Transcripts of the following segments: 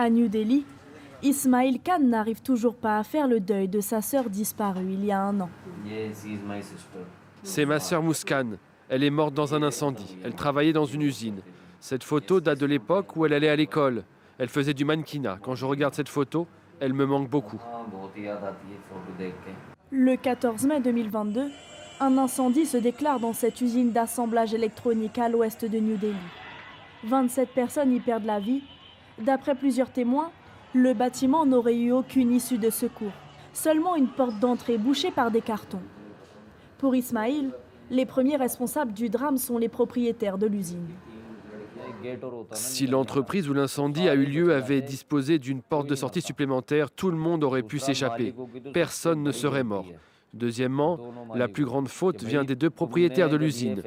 À New Delhi, Ismail Khan n'arrive toujours pas à faire le deuil de sa sœur disparue il y a un an. C'est ma sœur Muskan. Elle est morte dans un incendie. Elle travaillait dans une usine. Cette photo date de l'époque où elle allait à l'école. Elle faisait du mannequinat. Quand je regarde cette photo, elle me manque beaucoup. Le 14 mai 2022, un incendie se déclare dans cette usine d'assemblage électronique à l'ouest de New Delhi. 27 personnes y perdent la vie. D'après plusieurs témoins, le bâtiment n'aurait eu aucune issue de secours. Seulement une porte d'entrée bouchée par des cartons. Pour Ismail, les premiers responsables du drame sont les propriétaires de l'usine. Si l'entreprise où l'incendie a eu lieu avait disposé d'une porte de sortie supplémentaire, tout le monde aurait pu s'échapper. Personne ne serait mort. Deuxièmement, la plus grande faute vient des deux propriétaires de l'usine.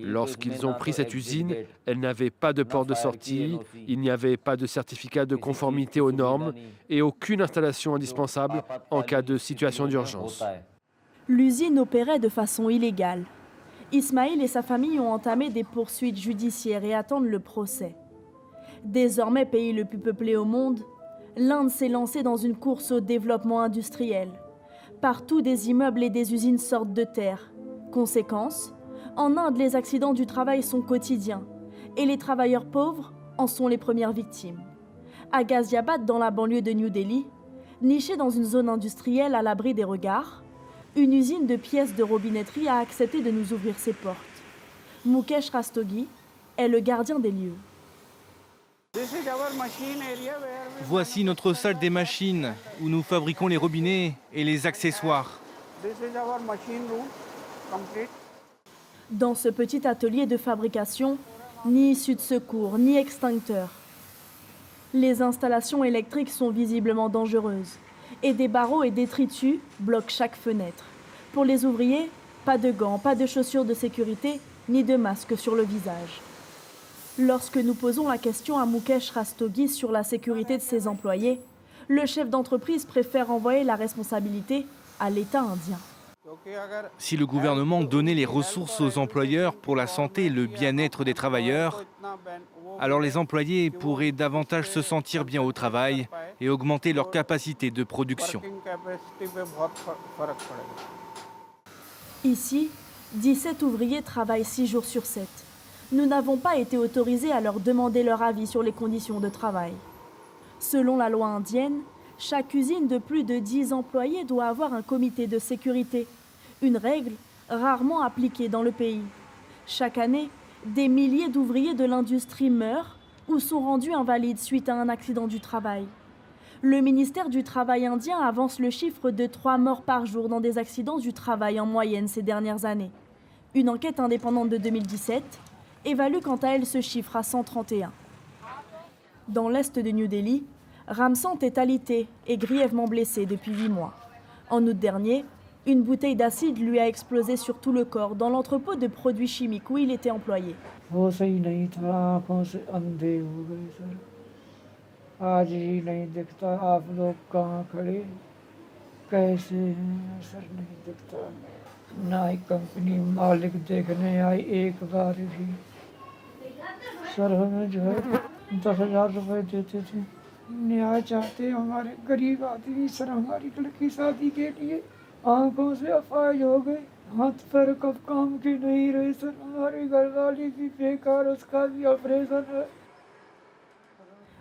Lorsqu'ils ont pris cette usine, elle n'avait pas de porte de sortie, il n'y avait pas de certificat de conformité aux normes et aucune installation indispensable en cas de situation d'urgence. L'usine opérait de façon illégale. Ismail et sa famille ont entamé des poursuites judiciaires et attendent le procès. Désormais pays le plus peuplé au monde, l'Inde s'est lancée dans une course au développement industriel. Partout, des immeubles et des usines sortent de terre. Conséquence, en Inde, les accidents du travail sont quotidiens et les travailleurs pauvres en sont les premières victimes. À Ghaziabad, dans la banlieue de New Delhi, nichée dans une zone industrielle à l'abri des regards, une usine de pièces de robinetterie a accepté de nous ouvrir ses portes. Mukesh Rastogi est le gardien des lieux. Voici notre salle des machines où nous fabriquons les robinets et les accessoires. Dans ce petit atelier de fabrication, ni issue de secours, ni extincteur. Les installations électriques sont visiblement dangereuses et des barreaux et détritus bloquent chaque fenêtre. Pour les ouvriers, pas de gants, pas de chaussures de sécurité, ni de masque sur le visage. Lorsque nous posons la question à Mukesh Rastogi sur la sécurité de ses employés, le chef d'entreprise préfère envoyer la responsabilité à l'État indien. Si le gouvernement donnait les ressources aux employeurs pour la santé et le bien-être des travailleurs, alors les employés pourraient davantage se sentir bien au travail et augmenter leur capacité de production. Ici, 17 ouvriers travaillent 6 jours sur 7. Nous n'avons pas été autorisés à leur demander leur avis sur les conditions de travail. Selon la loi indienne, chaque usine de plus de 10 employés doit avoir un comité de sécurité, une règle rarement appliquée dans le pays. Chaque année, des milliers d'ouvriers de l'industrie meurent ou sont rendus invalides suite à un accident du travail. Le ministère du Travail indien avance le chiffre de 3 morts par jour dans des accidents du travail en moyenne ces dernières années. Une enquête indépendante de 2017 évalue quant à elle ce chiffre à 131. Dans l'est de New Delhi, Ramsant est alité et grièvement blessé depuis 8 mois. En août dernier, une bouteille d'acide lui a explosé sur tout le corps dans l'entrepôt de produits chimiques où il était employé.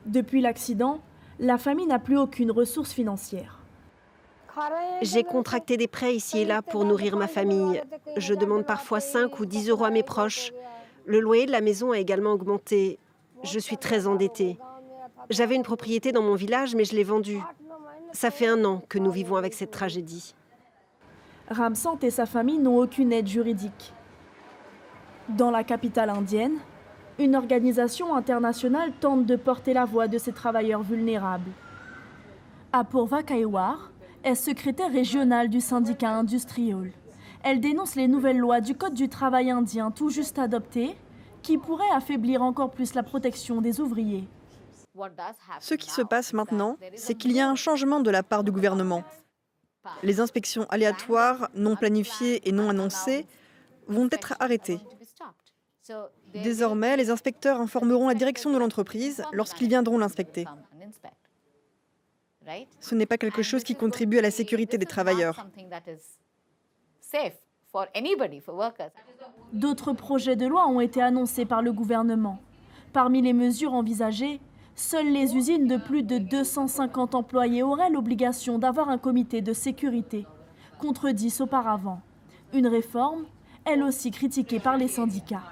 Depuis l'accident, la famille n'a plus aucune ressource financière. J'ai contracté des prêts ici et là pour nourrir ma famille. Je demande parfois 5 ou 10 euros à mes proches. Le loyer de la maison a également augmenté. Je suis très endettée. J'avais une propriété dans mon village, mais je l'ai vendue. Ça fait 1 an que nous vivons avec cette tragédie. Ramsant et sa famille n'ont aucune aide juridique. Dans la capitale indienne, une organisation internationale tente de porter la voix de ces travailleurs vulnérables. Apurva Kaiwar est secrétaire régionale du syndicat Industrial. Elle dénonce les nouvelles lois du Code du travail indien tout juste adoptées qui pourraient affaiblir encore plus la protection des ouvriers. Ce qui se passe maintenant, c'est qu'il y a un changement de la part du gouvernement. Les inspections aléatoires, non planifiées et non annoncées vont être arrêtées. Désormais, les inspecteurs informeront la direction de l'entreprise lorsqu'ils viendront l'inspecter. Ce n'est pas quelque chose qui contribue à la sécurité des travailleurs. D'autres projets de loi ont été annoncés par le gouvernement. Parmi les mesures envisagées, seules les usines de plus de 250 employés auraient l'obligation d'avoir un comité de sécurité, contre 10 auparavant. Une réforme, elle aussi critiquée par les syndicats.